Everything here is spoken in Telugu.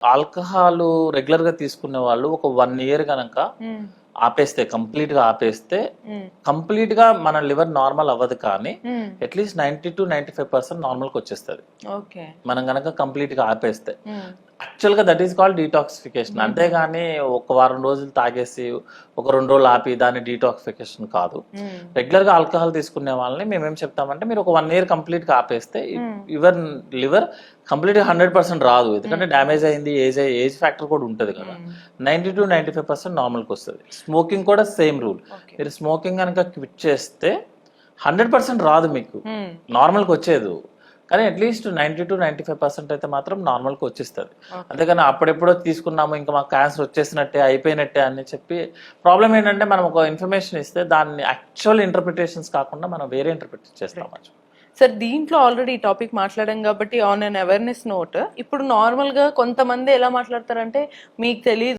ఆల్కహాల్ రెగ్యులర్ గా తీసుకునే వాళ్ళు ఒక 1 year గనక ఆపేస్తే, కంప్లీట్ గా ఆపేస్తే, కంప్లీట్ గా మన లివర్ నార్మల్ అవ్వదు, కానీ అట్లీస్ట్ 90 to 95% నార్మల్కి వచ్చేస్తుంది ఓకే. మనం గనక కంప్లీట్ గా ఆపేస్తే. యాక్చువల్ గా దట్ ఈస్ కాల్డ్ డీటాక్సిఫికేషన్. అంతేగాని ఒక వారం రోజులు తాగేసి ఒక 2 రోజులు ఆపి దాన్ని డీటాక్సిఫికేషన్ కాదు. రెగ్యులర్ గా ఆల్కహాల్ తీసుకునే వాళ్ళని మేమేం చెప్తామంటే, మీరు ఒక 1 year కంప్లీట్ గా ఆపేస్తే యువర్ లివర్ కంప్లీట్ గా 100% రాదు, ఎందుకంటే డ్యామేజ్ అయింది, ఏజ్ ఫ్యాక్టర్ కూడా ఉంటుంది కదా. 90 to 95% నార్మల్కి వస్తుంది. స్మోకింగ్ కూడా సేమ్ రూల్. మీరు స్మోకింగ్ కనుక క్విట్ చేస్తే 100% రాదు మీకు, నార్మల్కి వచ్చేది, కానీ అట్లీస్ట్ 90 to 95% అయితే మాత్రం నార్మల్కి వచ్చేస్తుంది. అంతేగాని అప్పుడెప్పుడో తీసుకున్నాము ఇంకా మాకు క్యాన్సర్ వచ్చేసినట్టే అయిపోయినట్టే అని చెప్పి, ప్రాబ్లం ఏంటంటే మనం ఒక ఇన్ఫర్మేషన్ ఇస్తే దాన్ని యాక్చువల్ ఇంటర్ప్రిటేషన్స్ కాకుండా మనం వేరే ఇంటర్ప్రిట్ చేస్తాం. సార్, దీంట్లో ఆల్రెడీ ఈ టాపిక్ మాట్లాడాం కాబట్టి ఆన్ అన్ అవేర్నెస్ నోట్, ఇప్పుడు నార్మల్ గా కొంతమంది ఎలా మాట్లాడతారంటే, మీకు తెలియదు